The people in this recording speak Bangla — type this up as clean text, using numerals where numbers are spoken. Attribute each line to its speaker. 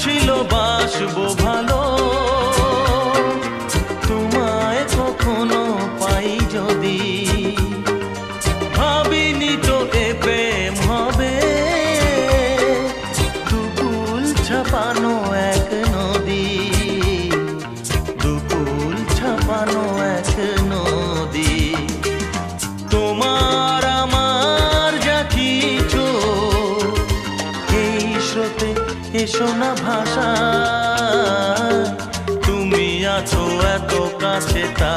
Speaker 1: ছিল বাসবো ভালো, তোমায় কখনো পাই যদি। ভাবিনি তো এ প্রেম হবে, দুকুল ছাপানো এক নদী, দুকুল ছাপানো এক নদী। তোমার আমার যা কিছু এই স্রোতে এসো না ভাষা, তুমি আছো এত কাছে তা